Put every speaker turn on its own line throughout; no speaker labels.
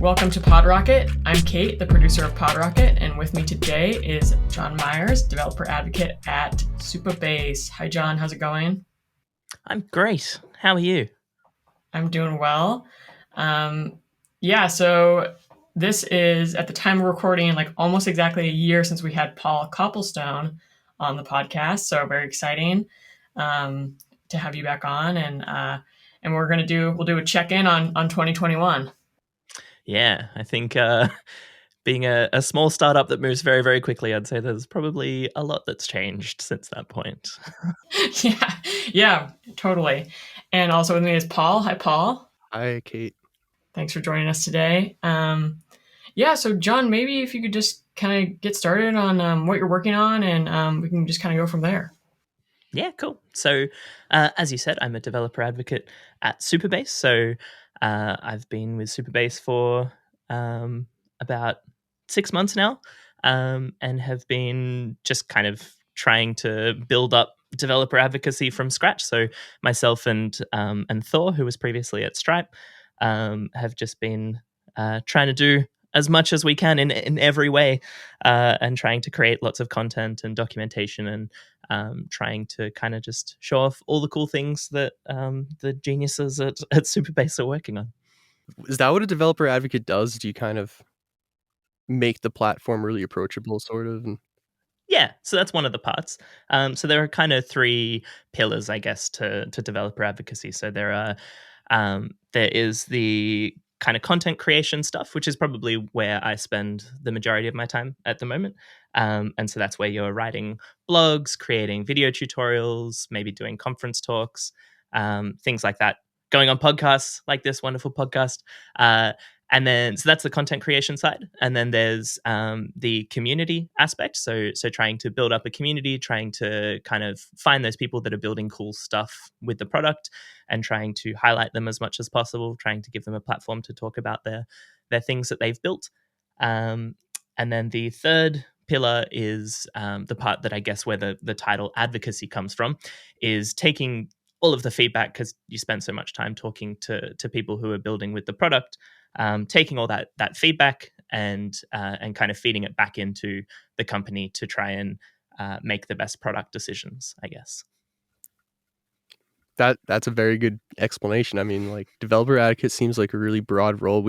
Welcome to PodRocket. I'm Kate, the producer of PodRocket, and with me today is Jon Meyers, developer advocate at Supabase. Hi, Jon. How's it going?
I'm great. How are you?
I'm doing well. So this is, at the time of recording, like almost exactly a year since we had Paul Copplestone on the podcast. So very exciting to have you back on, and we'll do a check-in on 2021.
Yeah, I think being a small startup that moves very, very quickly, I'd say there's probably a lot that's changed since that point.
Yeah, totally. And also with me is Paul. Hi, Paul.
Hi, Kate.
Thanks for joining us today. So Jon, maybe if you could just kind of get started on what you're working on, and we can just kind of go from there.
Yeah, cool. So, as you said, I'm a developer advocate at Supabase. So, I've been with Supabase for about 6 months now, and have been just kind of trying to build up developer advocacy from scratch. So, myself and Thor, who was previously at Stripe, have just been trying to do as much as we can in every way, and trying to create lots of content and documentation, and trying to kind of just show off all the cool things that the geniuses at Supabase are working on.
Is that what a developer advocate does? Do you kind of make the platform really approachable, sort of?
Yeah, so that's one of the parts. So there are kind of three pillars, I guess, to developer advocacy. So there is the kind of content creation stuff, which is probably where I spend the majority of my time at the moment. And so that's where you're writing blogs, creating video tutorials, maybe doing conference talks, things like that, going on podcasts like this wonderful podcast. And then, so that's the content creation side. And then there's the community aspect. So trying to build up a community, trying to kind of find those people that are building cool stuff with the product and trying to highlight them as much as possible, trying to give them a platform to talk about their things that they've built. And then the third pillar is the part that I guess where the title advocacy comes from, is taking all of the feedback, because you spend so much time talking to people who are building with the product, taking all that feedback and kind of feeding it back into the company to try and make the best product decisions, I guess.
That's a very good explanation. I mean, like, developer advocate seems like a really broad role.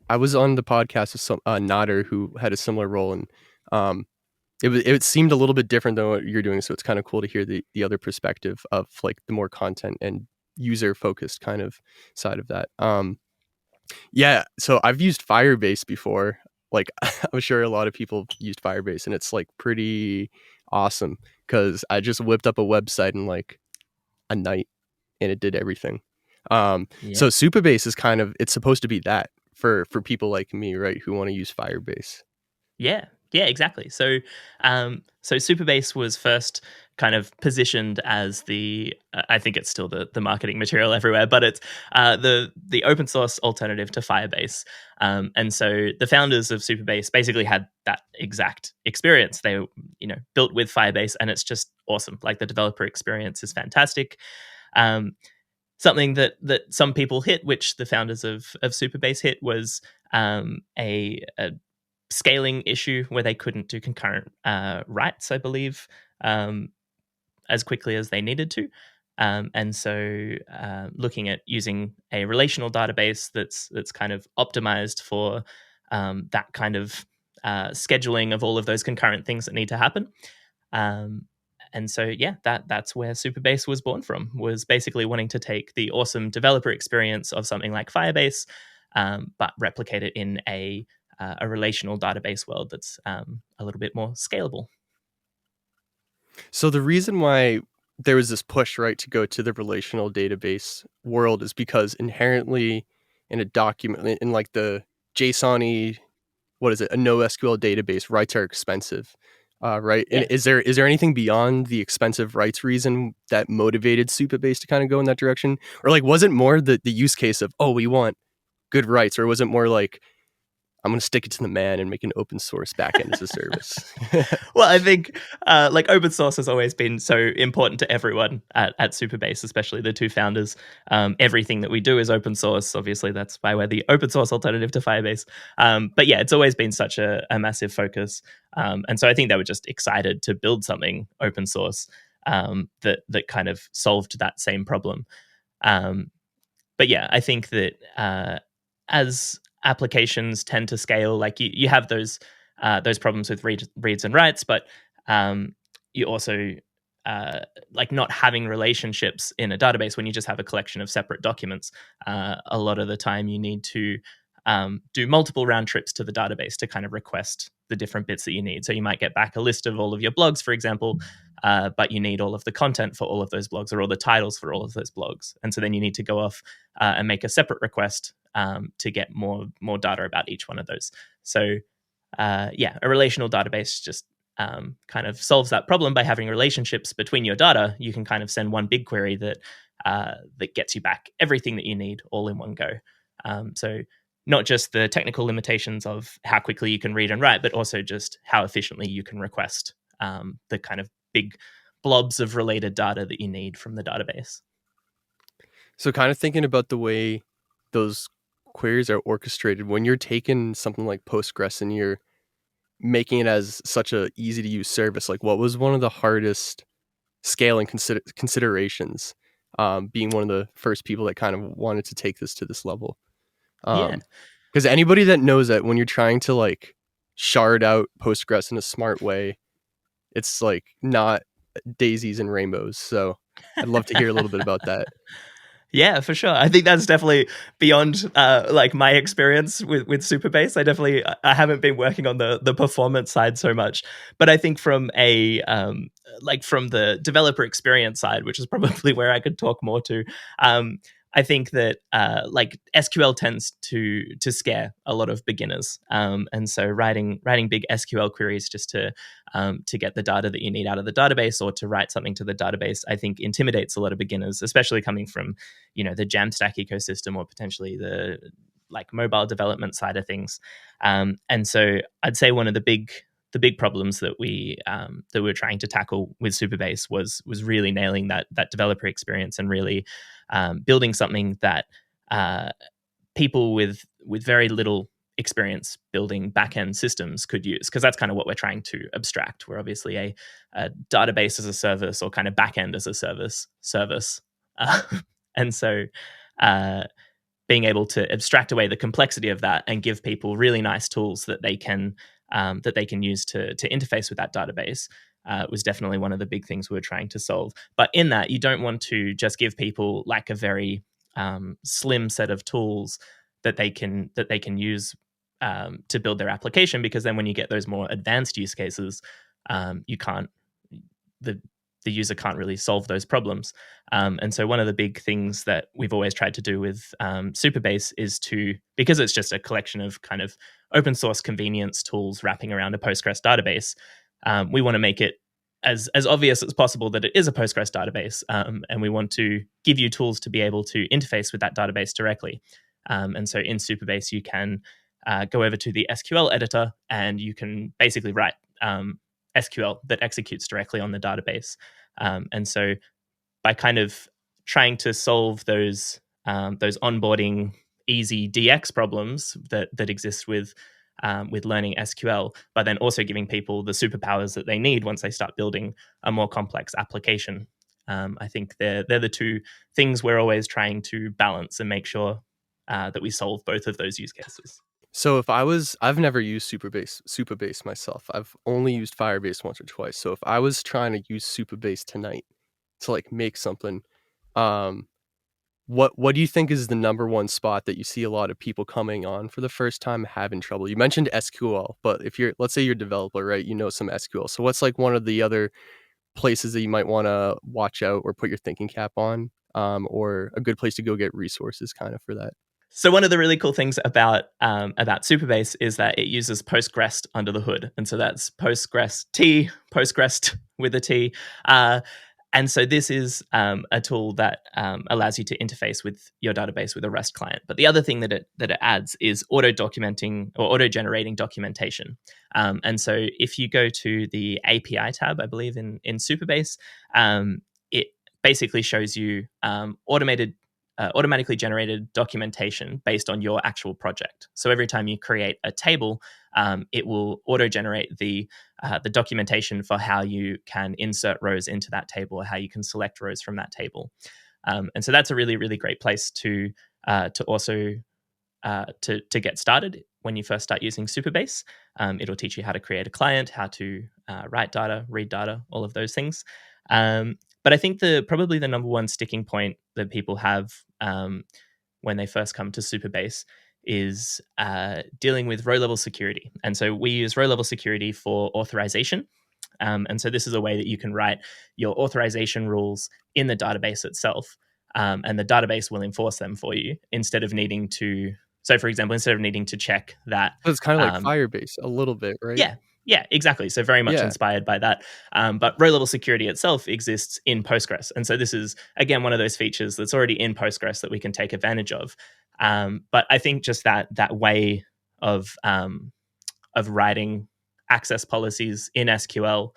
I was on the podcast with some Nader, who had a similar role, and it seemed a little bit different than what you're doing. So it's kind of cool to hear the other perspective of like the more content and user focused kind of side of that. Yeah, so I've used Firebase before. Like, I'm sure a lot of people used Firebase, and it's like pretty awesome because I just whipped up a website in like a night and it did everything. So Supabase is kind of, it's supposed to be that for people like me, right, who want to use Firebase.
Yeah, exactly. So Supabase was first kind of positioned as I think it's still the marketing material everywhere, but it's the open source alternative to Firebase. And so the founders of Supabase basically had that exact experience. They built with Firebase, and it's just awesome. Like, the developer experience is fantastic. Something that some people hit, which the founders of Supabase hit, was a scaling issue where they couldn't do concurrent writes, I believe, as quickly as they needed to. And so looking at using a relational database that's kind of optimized for that kind of scheduling of all of those concurrent things that need to happen. And so, yeah, that's where Supabase was born from, was basically wanting to take the awesome developer experience of something like Firebase, but replicate it in a relational database world that's a little bit more scalable.
So the reason why there was this push, right, to go to the relational database world is because inherently in a document, in like the JSON-y, what is it, a NoSQL database, writes are expensive, right?
Yeah.
And is there anything beyond the expensive writes reason that motivated Supabase to kind of go in that direction? Or like, was it more the use case of, oh, we want good writes? Or was it more like, I'm going to stick it to the man and make an open source backend as a service.
Well, I think like open source has always been so important to everyone at Supabase, especially the two founders. Everything that we do is open source. Obviously, that's why we're the open source alternative to Firebase. But yeah, it's always been such a massive focus. And so I think they were just excited to build something open source that kind of solved that same problem. But yeah, I think that as applications tend to scale, like you have those problems with reads and writes, but you also like not having relationships in a database when you just have a collection of separate documents. A lot of the time, you need to do multiple round trips to the database to kind of request the different bits that you need. So you might get back a list of all of your blogs, for example, but you need all of the content for all of those blogs or all the titles for all of those blogs. And so then you need to go off and make a separate request to get more data about each one of those. So yeah, a relational database just kind of solves that problem by having relationships between your data. You can kind of send one big query that gets you back everything that you need all in one go. So not just the technical limitations of how quickly you can read and write, but also just how efficiently you can request the kind of big blobs of related data that you need from the database.
So kind of thinking about the way those queries are orchestrated, when you're taking something like Postgres and you're making it as such a easy to use service, like what was one of the hardest scaling considerations, being one of the first people that kind of wanted to take this to this level?
Yeah.
Because anybody that knows that when you're trying to like shard out Postgres in a smart way, it's like not daisies and rainbows. So I'd love to hear a little bit about that.
Yeah, for sure. I think that's definitely beyond like my experience with Supabase. I haven't been working on the performance side so much, but I think from a like from the developer experience side, which is probably where I could talk more to. I think that like SQL tends to scare a lot of beginners, and so writing big SQL queries just to get the data that you need out of the database or to write something to the database, I think intimidates a lot of beginners, especially coming from the Jamstack ecosystem or potentially the like mobile development side of things. And so I'd say one of the big problems that we were trying to tackle with Supabase was really nailing that developer experience and really building something that people with very little experience building backend systems could use, because that's kind of what we're trying to abstract. We're obviously a database as a service or kind of backend as a service. And so being able to abstract away the complexity of that and give people really nice tools that they can use to interface with that database was definitely one of the big things we were trying to solve. But in that, you don't want to just give people like a very slim set of tools that they can use to build their application, because then when you get those more advanced use cases, you can't the user can't really solve those problems. And so one of the big things that we've always tried to do with Supabase is because it's just a collection of kind of open source convenience tools wrapping around a Postgres database, we want to make it as obvious as possible that it is a Postgres database. And we want to give you tools to be able to interface with that database directly. And so in Supabase, you can go over to the SQL editor and you can basically write SQL that executes directly on the database. And so by kind of trying to solve those onboarding easy DX problems that exist with learning SQL, but then also giving people the superpowers that they need once they start building a more complex application. I think they're the two things we're always trying to balance and make sure that we solve both of those use cases.
So I've never used Supabase myself. I've only used Firebase once or twice. So if I was trying to use Supabase tonight to like make something, what do you think is the number one spot that you see a lot of people coming on for the first time having trouble? You mentioned SQL, but let's say you're a developer, right? You know some SQL. So what's like one of the other places that you might want to watch out or put your thinking cap on, or a good place to go get resources kind of for that?
So one of the really cool things about Supabase is that it uses Postgres under the hood, and so that's Postgres with a T. And so this is a tool that allows you to interface with your database with a REST client. But the other thing that it adds is auto documenting or auto generating documentation. And so if you go to the API tab, I believe in Supabase, it basically shows you automatically generated documentation based on your actual project. So every time you create a table, it will auto generate the documentation for how you can insert rows into that table or how you can select rows from that table. And so that's a really, really great place to also to get started when you first start using Supabase. It'll teach you how to create a client, how to write data, read data, all of those things. But I think probably the number one sticking point that people have when they first come to Supabase is dealing with row-level security. And so we use row-level security for authorization. And so this is a way that you can write your authorization rules in the database itself, and the database will enforce them for you instead of needing to. So, for example, instead of needing to check that,
So it's kind of like Firebase a little bit, right?
yeah, exactly. So very much inspired by that. But row-level security itself exists in Postgres. And so this is, again, one of those features that's already in Postgres that we can take advantage of. But I think just that way of writing access policies in SQL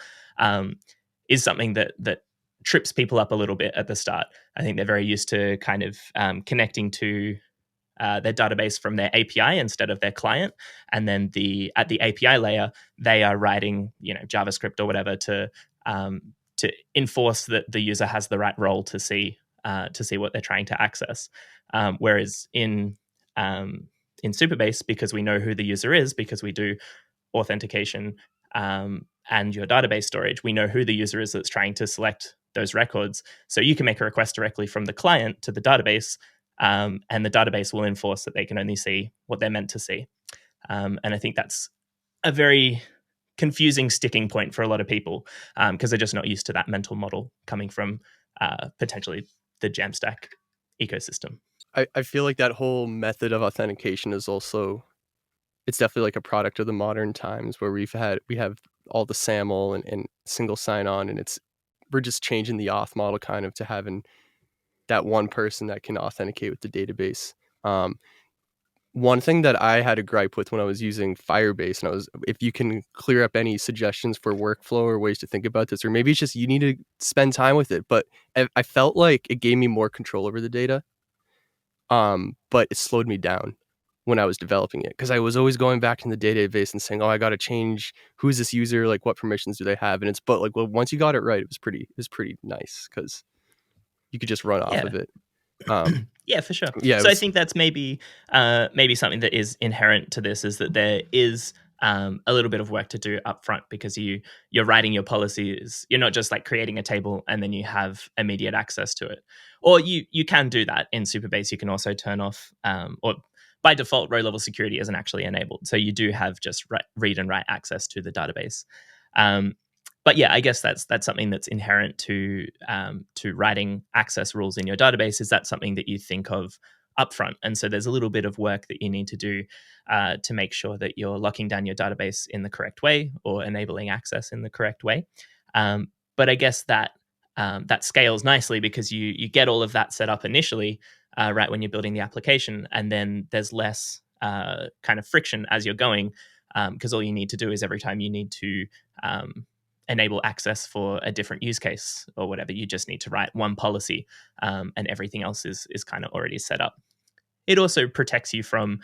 is something that trips people up a little bit at the start. I think they're very used to kind of connecting to their database from their API instead of their client, and then at the API layer, they are writing JavaScript or whatever to enforce that the user has the right role to see what they're trying to access. Whereas in Supabase, because we know who the user is, because we do authentication and your database storage, we know who the user is that's trying to select those records. So you can make a request directly from the client to the database. And the database will enforce that they can only see what they're meant to see. And I think that's a very confusing sticking point for a lot of people because they're just not used to that mental model coming from potentially the Jamstack ecosystem.
I feel like that whole method of authentication is also, it's definitely like a product of the modern times where we have all the SAML and single sign-on, and we're just changing the auth model kind of to having that one person that can authenticate with the database. One thing that I had a gripe with when I was using Firebase, and if you can clear up any suggestions for workflow or ways to think about this, or maybe it's just you need to spend time with it. But I felt like it gave me more control over the data, but it slowed me down when I was developing it because I was always going back in the database and saying, "Oh, I got to change who's this user, like what permissions do they have?" And well, once you got it right, it was pretty nice because you could just run off of it.
Yeah, for sure.
Yeah,
so I think that's maybe something that is inherent to this is that there is a little bit of work to do up front because you're writing your policies. You're not just like creating a table and then you have immediate access to it. Or you can do that in Supabase. You can also turn off or by default, row-level security isn't actually enabled. So you do have just read and write access to the database. But yeah, I guess that's something that's inherent to writing access rules in your database. Is that something that you think of upfront? And so there's a little bit of work that you need to do to make sure that you're locking down your database in the correct way or enabling access in the correct way. But I guess that scales nicely because you get all of that set up initially, right when you're building the application, and then there's less kind of friction as you're going because all you need to do is every time you need to enable access for a different use case or whatever, you just need to write one policy and everything else is kind of already set up. It also protects you from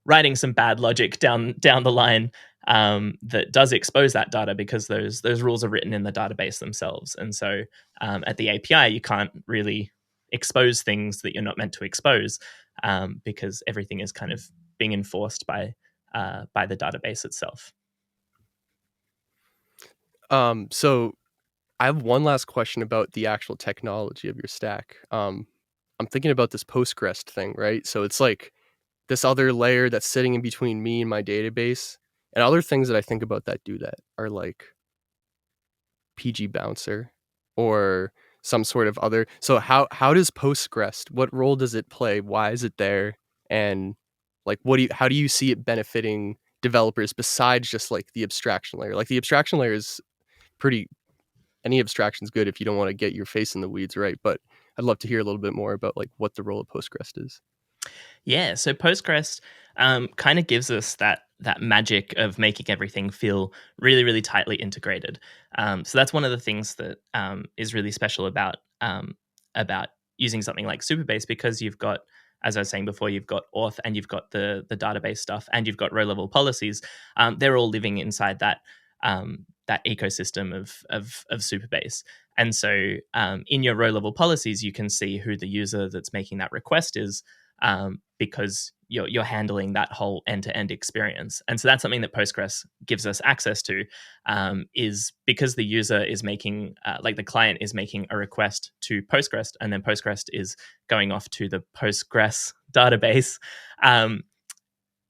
writing some bad logic down the line that does expose that data because those rules are written in the database themselves. And so at the API, you can't really expose things that you're not meant to expose because everything is kind of being enforced by the database itself.
So I have one last question about the actual technology of your stack. I'm thinking about this Postgres thing, right? So it's like this other layer that's sitting in between me and my database. And other things that I think about that do that are like PG Bouncer or some sort of other. So how does Postgres, what role does it play? Why is it there? And like how do you see it benefiting developers besides just like the abstraction layer? Like the abstraction layer is pretty any abstraction's good if you don't want to get your face in the weeds, right? But I'd love to hear a little bit more about like what the role of Postgres is.
Yeah, so Postgres kind of gives us that magic of making everything feel really, really tightly integrated. So that's one of the things that is really special about using something like Supabase, because you've got, as I was saying before, you've got auth and you've got the database stuff and you've got row level policies. They're all living inside that ecosystem of Supabase. And so in your row level policies, you can see who the user that's making that request is, because you're handling that whole end-to-end experience. And so that's something that Postgres gives us access to, is because the user is making, like the client is making a request to Postgres, and then Postgres is going off to the Postgres database.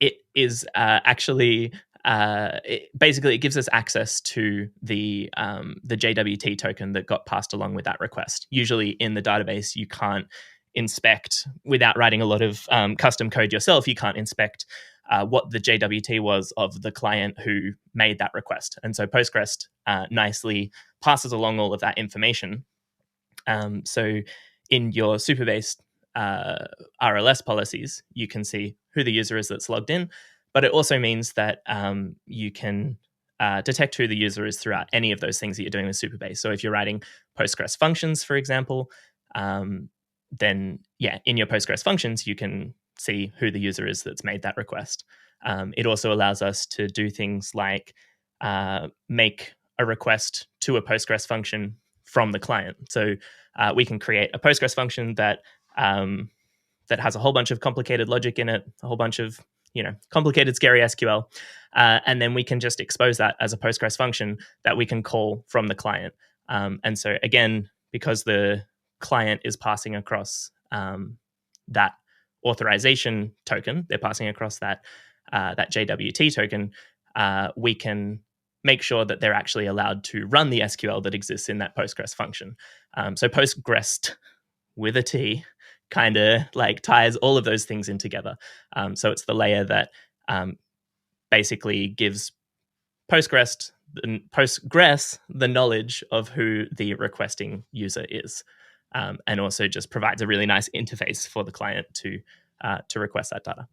It is actually it gives us access to the JWT token that got passed along with that request. Usually in the database, you can't inspect, without writing a lot of custom code yourself, you can't inspect what the JWT was of the client who made that request. And so Postgres nicely passes along all of that information. So in your Supabase RLS policies, you can see who the user is that's logged in, but it also means that you can detect who the user is throughout any of those things that you're doing with Supabase. So if you're writing Postgres functions, for example, then in your Postgres functions, you can see who the user is that's made that request. It also allows us to do things like make a request to a Postgres function from the client. So we can create a Postgres function that has a whole bunch of complicated logic in it, a whole bunch of complicated, scary SQL, and then we can just expose that as a Postgres function that we can call from the client. And so again, because the client is passing across that authorization token, they're passing across that JWT token, we can make sure that they're actually allowed to run the SQL that exists in that Postgres function. So Postgres with a T kind of like ties all of those things in together. So it's the layer that basically gives Postgres the knowledge of who the requesting user is, and also just provides a really nice interface for the client to request that data.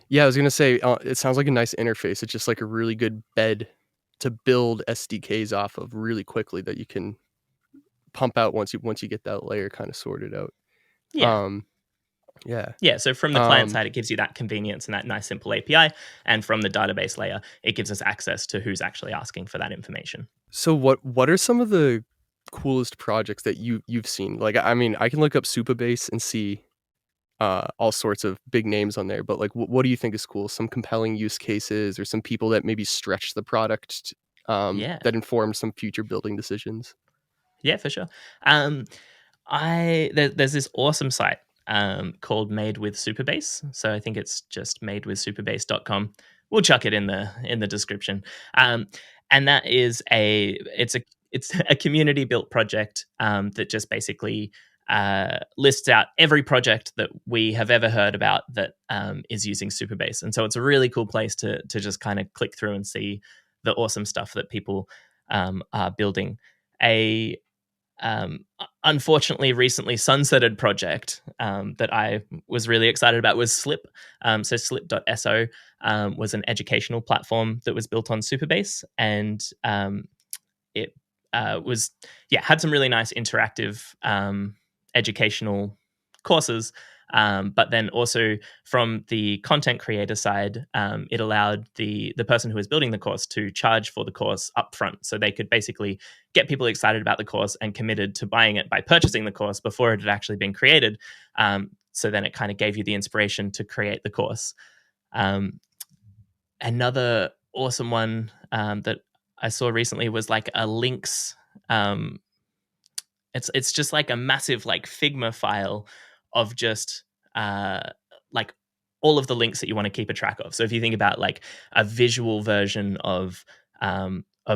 Yeah, I was gonna say it sounds like a nice interface. It's just like a really good bed to build SDKs off of really quickly that you can pump out once you get that layer kind of sorted out.
Yeah.
Yeah.
So from the client side, it gives you that convenience and that nice simple API. And from the database layer, it gives us access to who's actually asking for that information.
So what are some of the coolest projects that you've seen? Like, I mean, I can look up Supabase and see all sorts of big names on there, but like, what do you think is cool? Some compelling use cases or some people that maybe stretch the product that inform some future building decisions?
Yeah, for sure. There's this awesome site called Made with Supabase. So I think it's just madewithsupabase.com. We'll chuck it in the description. And that is it's a community built project that just basically lists out every project that we have ever heard about that is using Supabase. And so it's a really cool place to just kind of click through and see the awesome stuff that people are building. Unfortunately, recently sunsetted project that I was really excited about was Slip. So slip.so was an educational platform that was built on Supabase, and it had some really nice interactive educational courses. But then also from the content creator side, it allowed the person who was building the course to charge for the course upfront. So they could basically get people excited about the course and committed to buying it by purchasing the course before it had actually been created. So then it kind of gave you the inspiration to create the course. Another awesome one that I saw recently was like a links. It's just like a massive like Figma file of just like all of the links that you want to keep a track of. So if you think about like a visual version of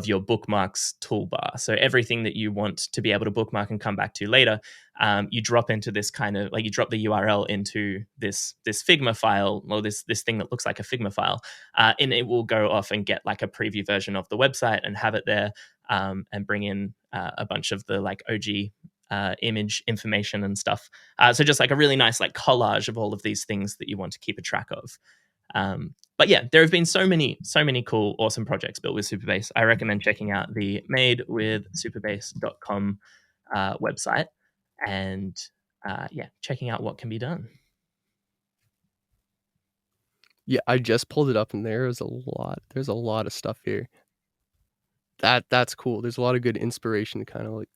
your bookmarks toolbar, so everything that you want to be able to bookmark and come back to later, you drop into this kind of like you drop the URL into this Figma file, or this thing that looks like a Figma file, and it will go off and get like a preview version of the website and have it there. and bring in a bunch of the like OG image information and stuff. So just like a really nice like collage of all of these things that you want to keep a track of. But yeah, there have been so many cool, awesome projects built with Supabase. I recommend checking out the madewithsupabase.com website and checking out what can be done.
Yeah, I just pulled it up and there's a lot of stuff here. That's cool. There's a lot of good inspiration to kind of like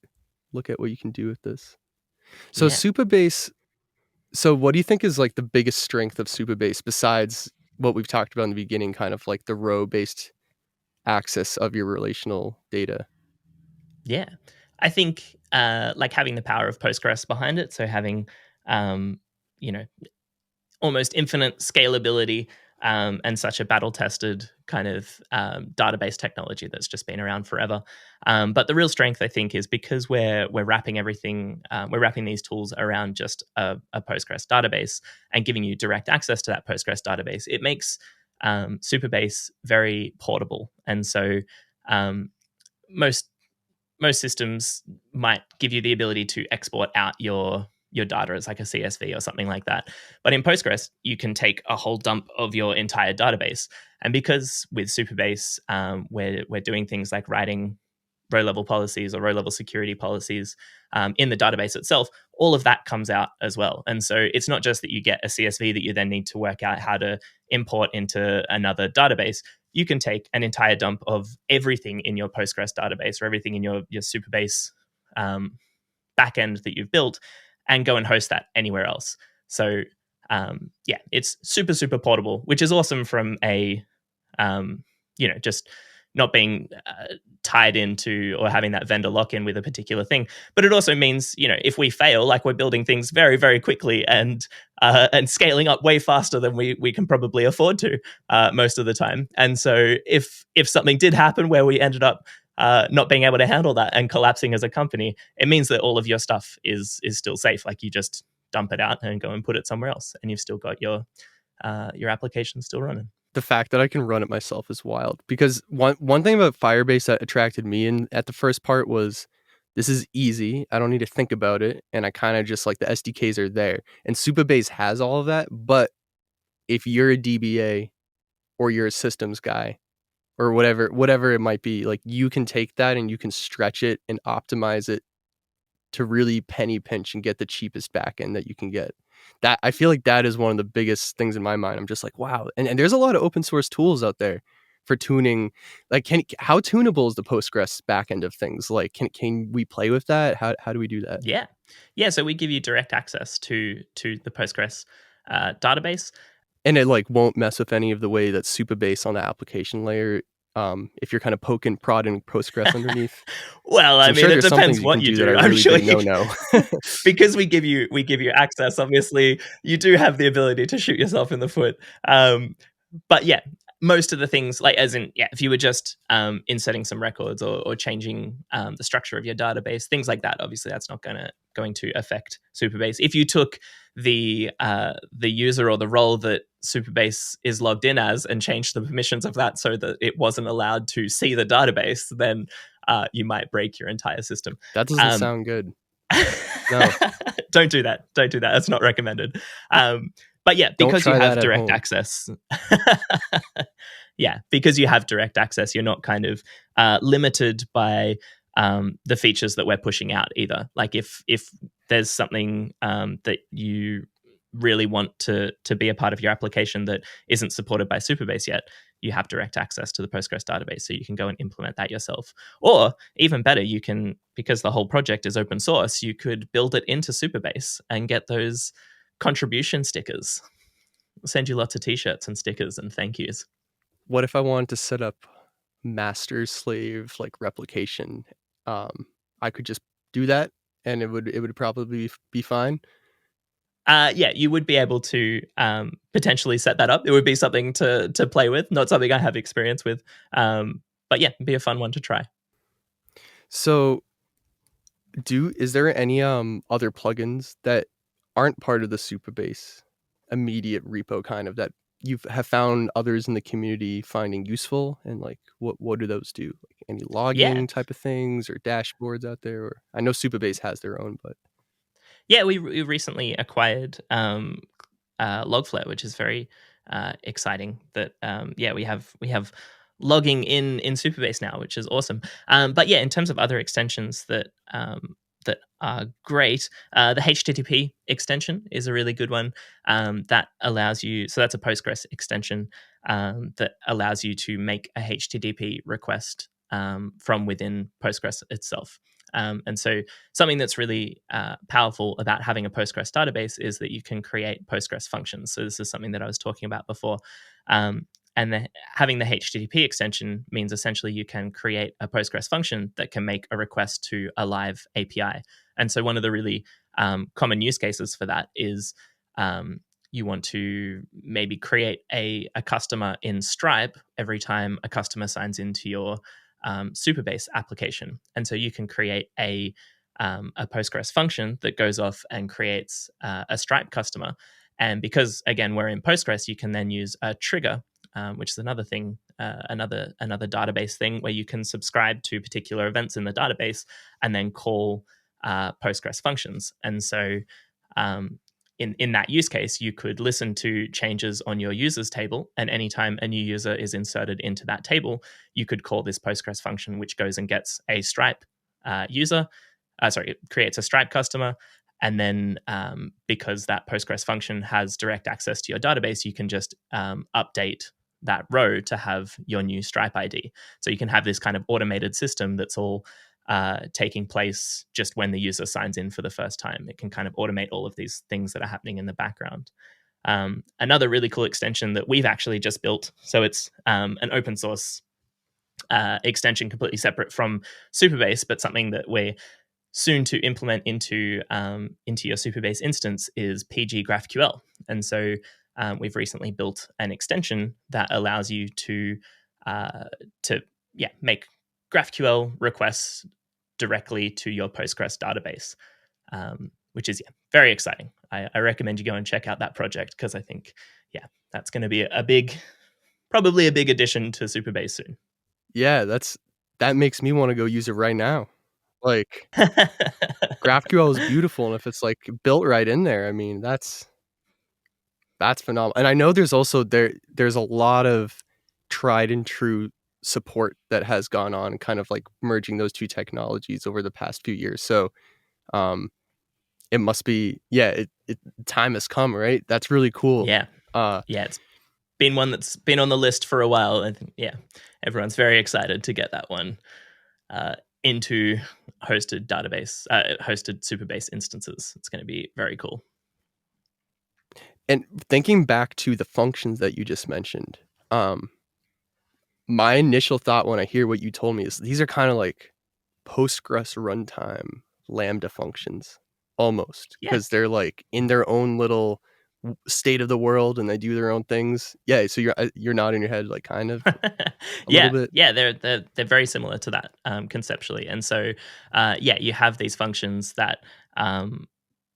look at what you can do with this. So Supabase, so what do you think is like the biggest strength of Supabase besides what we've talked about in the beginning, kind of like the row-based access of your relational data?
Yeah, I think like having the power of Postgres behind it, so having almost infinite scalability and such a battle-tested kind of database technology that's just been around forever. But the real strength, I think, is because we're wrapping everything, we're wrapping these tools around just a Postgres database and giving you direct access to that Postgres database. It makes Supabase very portable, and so most systems might give you the ability to export out your data as like a CSV or something like that. But in Postgres, you can take a whole dump of your entire database. And because with Supabase, we're doing things like writing row level policies or row level security policies in the database itself, all of that comes out as well. And so it's not just that you get a CSV that you then need to work out how to import into another database. You can take an entire dump of everything in your Postgres database or everything in your Supabase backend that you've built and go and host that anywhere else. So it's super portable, which is awesome from a just not being tied into or having that vendor lock-in with a particular thing. But it also means, if we fail, like we're building things very, very quickly and scaling up way faster than we can probably afford to most of the time. And so if something did happen where we ended up not being able to handle that and collapsing as a company, it means that all of your stuff is still safe. Like you just dump it out and go and put it somewhere else, and you've still got your application still running.
The fact that I can run it myself is wild, because one thing about Firebase that attracted me in at the first part was this is easy. I don't need to think about it, and I kind of just like the SDKs are there. And Supabase has all of that, but if you're a DBA or you're a systems guy or whatever it might be, like you can take that and you can stretch it and optimize it to really penny pinch and get the cheapest backend that you can get. That I feel like that is one of the biggest things in my mind. I'm just like, wow. And there's a lot of open source tools out there for tuning. Like, how tunable is the Postgres backend of things? Like, can we play with that? How do we do that?
Yeah. So we give you direct access to the Postgres database,
and it like won't mess with any of the way that Supabase on the application layer. If you're kind of poking, prodding Postgres underneath.
Well, I mean, it depends what you do. I'm sure you
know.
Because we give you access. Obviously, you do have the ability to shoot yourself in the foot. But yeah, most of the things, like as in, if you were just inserting some records or changing the structure of your database, things like that, obviously that's not going to affect Supabase. If you took the user or the role that Supabase is logged in as and changed the permissions of that so that it wasn't allowed to see the database, then you might break your entire system.
That doesn't sound good.
No. Don't do that. That's not recommended. But yeah, because you have direct access. Yeah, because you have direct access, you're not kind of limited by the features that we're pushing out either. Like if there's something that you really want to be a part of your application that isn't supported by Supabase yet, you have direct access to the Postgres database, so you can go and implement that yourself. Or even better, you can, because the whole project is open source, you could build it into Supabase and get those contribution stickers. We'll send you lots of t-shirts and stickers and thank yous.
What if I wanted to set up master slave like replication? I could just do that and it would probably be fine.
Yeah, you would be able to potentially set that up. It would be something to play with, not something I have experience with. But yeah, it'd be a fun one to try.
So is there any other plugins that aren't part of the Supabase immediate repo kind of that you have found others in the community finding useful, and like what do those do? Like any
Yeah.
logging type of things or dashboards out there? Or I know Supabase has their own, but
Yeah, we recently acquired Logflare, which is very exciting. That yeah, we have logging in Supabase now, which is awesome. But yeah, in terms of other extensions that are great, the HTTP extension is a really good one. That allows you. So that's a Postgres extension that allows you to make a HTTP request from within Postgres itself. And so something that's really powerful about having a Postgres database is that you can create Postgres functions. So this is something that I was talking about before. And having the HTTP extension means essentially you can create a Postgres function that can make a request to a live API. And so one of the really common use cases for that is you want to maybe create a customer in Stripe every time a customer signs into your Supabase application. And so you can create a Postgres function that goes off and creates a Stripe customer. And because, again, we're in Postgres, you can then use a trigger, which is another thing, another database thing where you can subscribe to particular events in the database and then call Postgres functions. And so in that use case, you could listen to changes on your users table, and anytime a new user is inserted into that table, you could call this Postgres function, which goes and gets a Stripe user. It creates a Stripe customer. And then because that Postgres function has direct access to your database, you can just update that row to have your new Stripe ID. So you can have this kind of automated system that's all taking place just when the user signs in for the first time. It can kind of automate all of these things that are happening in the background. Another really cool extension that we've actually just built, so it's an open source extension completely separate from Supabase, but something that we're soon to implement into your Supabase instance, is PG GraphQL. And so we've recently built an extension that allows you to make GraphQL requests directly to your Postgres database, which is very exciting. I recommend you go and check out that project because I think that's going to be probably a big addition to Supabase soon.
yeah, that makes me want to go use it right now. Like GraphQL is beautiful, and if it's like built right in there, I mean that's phenomenal. And I know there's also there's a lot of tried and true support that has gone on, kind of like merging those two technologies over the past few years. So it must be time has come, right? That's really cool.
Yeah, it's been one that's been on the list for a while. I think everyone's very excited to get that one into hosted Supabase instances. It's going to be very cool.
And thinking back to the functions that you just mentioned, my initial thought when I hear what you told me is these are kind of like Postgres runtime Lambda functions, almost, because they're like in their own little state of the world and they do their own things. Yeah, so you're nodding your head, like kind of a little bit.
Yeah, they're very similar to that conceptually. And so you have these functions that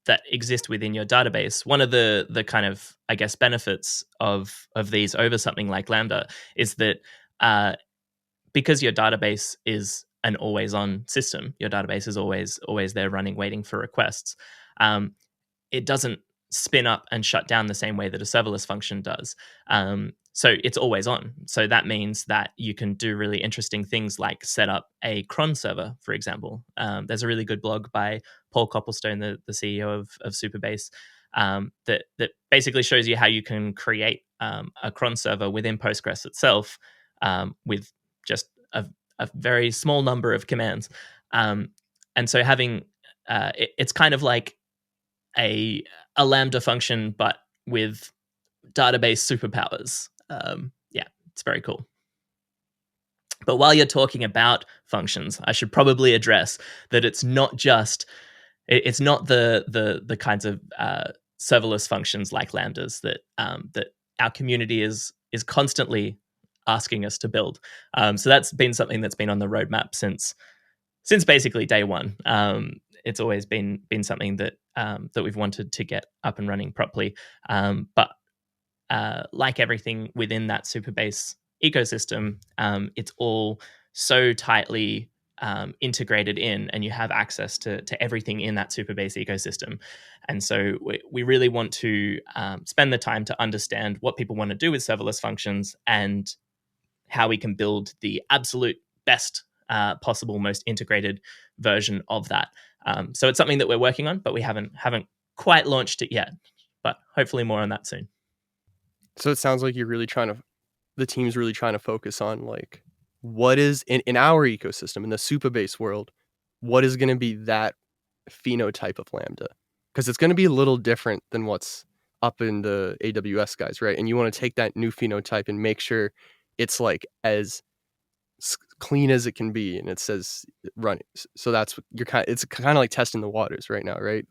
that exist within your database. One of the kind of, I guess, benefits of these over something like Lambda is that because your database is an always-on system, your database is always there running, waiting for requests. It doesn't spin up and shut down the same way that a serverless function does. So it's always on. So that means that you can do really interesting things like set up a cron server, for example. There's a really good blog by Paul Copplestone, the CEO of Supabase, that basically shows you how you can create a cron server within Postgres itself with just a very small number of commands. And so having it's kind of like a Lambda function, but with database superpowers. It's very cool. But while you're talking about functions, I should probably address that it's not the kinds of serverless functions like Lambdas that our community is constantly asking us to build. So that's been something that's been on the roadmap since basically day one. It's always been something that we've wanted to get up and running properly. But like everything within that Supabase ecosystem, it's all so tightly integrated in, and you have access to everything in that Supabase ecosystem. And so we really want to spend the time to understand what people want to do with serverless functions and how we can build the absolute best possible, most integrated version of that. So it's something that we're working on, but we haven't quite launched it yet. But hopefully more on that soon.
So it sounds like the team's really trying to focus on like what is in our ecosystem, in the Supabase world, what is going to be that phenotype of Lambda? Because it's going to be a little different than what's up in the AWS guys, right? And you want to take that new phenotype and make sure it's like as clean as it can be, and it says run. So that's what it's kind of like testing the waters right now, right?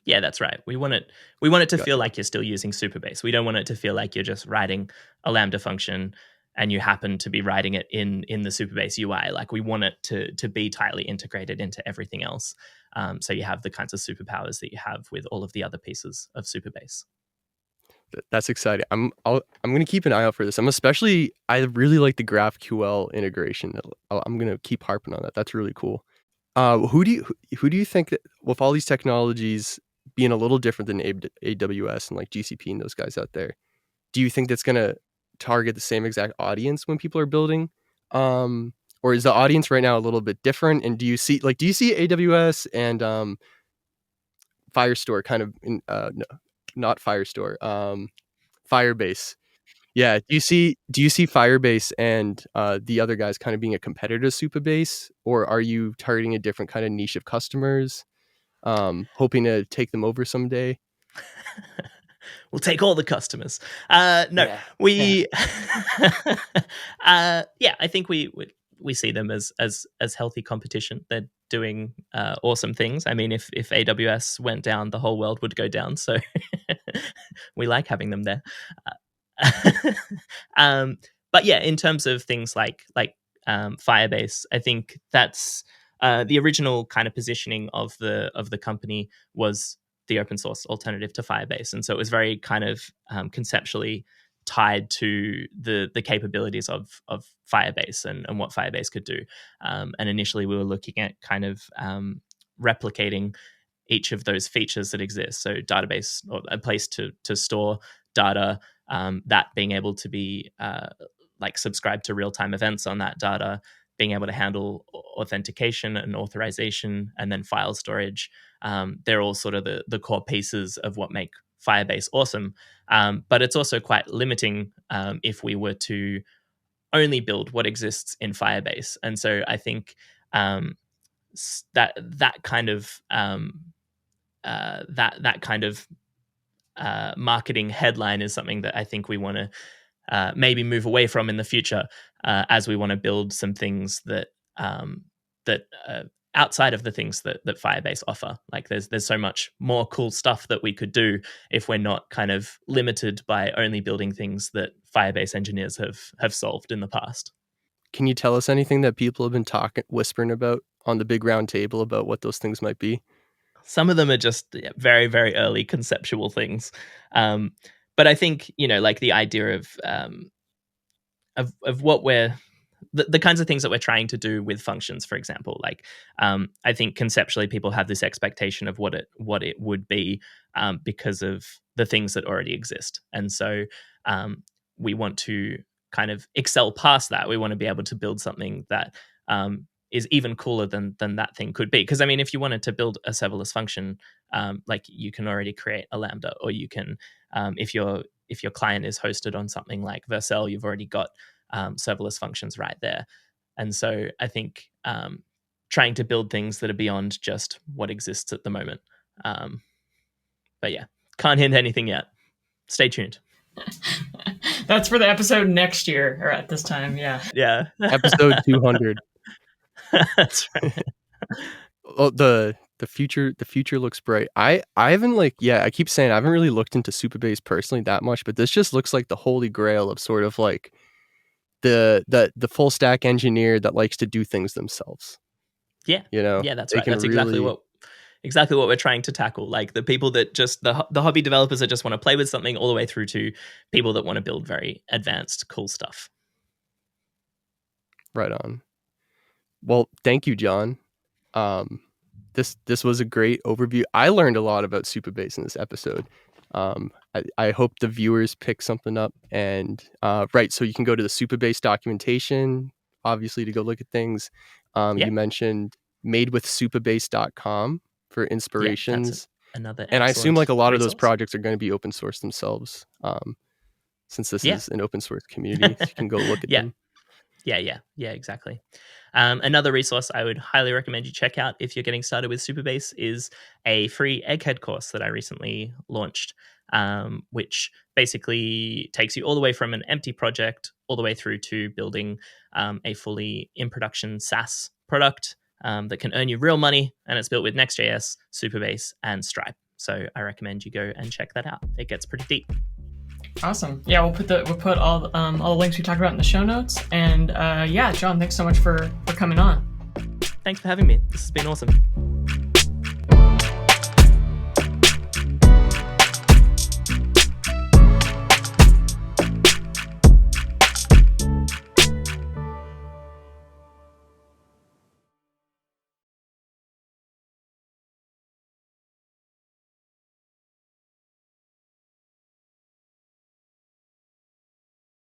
Yeah, that's right. We want it to feel
Gotcha.
like you're still using Supabase. We don't want it to feel like you're just writing a Lambda function and you happen to be writing it in the Supabase UI. Like, we want it to be tightly integrated into everything else. So you have the kinds of superpowers that you have with all of the other pieces of Supabase.
That's exciting. I'm going to keep an eye out for this. I really like the GraphQL integration. I'm going to keep harping on that. That's really cool. Who do you think that, with all these technologies being a little different than AWS and like GCP and those guys out there, do you think that's going to target the same exact audience when people are building? Or is the audience right now a little bit different? And do you see AWS and Firestore kind of no, not Firestore, Firebase? Yeah, do you see Firebase and the other guys kind of being a competitor to Supabase, or are you targeting a different kind of niche of customers, hoping to take them over someday?
We'll take all the customers. No,
Yeah.
we. I think we see them as healthy competition. They're doing awesome things. I mean, if AWS went down, the whole world would go down. So we like having them there. But yeah, in terms of things like Firebase, I think that's the original kind of positioning of the company was the open source alternative to Firebase, and so it was very kind of conceptually tied to the capabilities of Firebase and what Firebase could do. And initially, we were looking at kind of replicating each of those features that exist. So database, or a place to store data, that being able to be like subscribe to real-time events on that data, being able to handle authentication and authorization, and then file storage. They're all sort of the core pieces of what make Firebase awesome. But it's also quite limiting if we were to only build what exists in Firebase. And so I think that kind of marketing headline is something that I think we want to maybe move away from in the future, as we want to build some things that outside of the things that Firebase offer. Like, there's so much more cool stuff that we could do if we're not kind of limited by only building things that Firebase engineers have solved in the past.
Can you tell us anything that people have been whispering about on the big round table about what those things might be?
Some of them are just very, very early conceptual things. But I think, like the idea of what we're the kinds of things that we're trying to do with functions, for example. Like, I think conceptually people have this expectation of what it would be, because of the things that already exist. And so we want to kind of excel past that. We want to be able to build something that is even cooler than that thing could be. Because I mean, if you wanted to build a serverless function, like, you can already create a Lambda, or you can, if your client is hosted on something like Vercel, you've already got serverless functions right there. And so I think trying to build things that are beyond just what exists at the moment. But yeah, can't hint anything yet. Stay tuned.
That's for the episode next year, or at this time. Yeah.
Episode 200.
That's right.
Oh, the future looks bright. I haven't I keep saying I haven't really looked into Supabase personally that much, but this just looks like the holy grail of sort of like the full stack engineer that likes to do things themselves.
Yeah.
You know,
Yeah, that's right. That's exactly exactly what we're trying to tackle. Like the people that just the hobby developers that just want to play with something, all the way through to people that want to build very advanced, cool stuff.
Right on. Well, thank you, Jon. This was a great overview. I learned a lot about Supabase in this episode. I hope the viewers pick something up. And right, so you can go to the Supabase documentation, obviously, to go look at things. You mentioned madewithsupabase.com for inspirations.
That's another
and I assume like a lot of those
resource.
projects are going to be open source themselves, since this is an open source community. So you can go look at them.
Yeah, exactly. Another resource I would highly recommend you check out if you're getting started with Supabase is a free Egghead course that I recently launched, which basically takes you all the way from an empty project all the way through to building a fully in production SaaS product that can earn you real money, and it's built with Next.js, Supabase, and Stripe. So I recommend you go and check that out. It gets pretty deep.
Awesome. Yeah, we'll put all the links we talked about in the show notes. And Jon, thanks so much for coming on.
Thanks for having me. This has been awesome.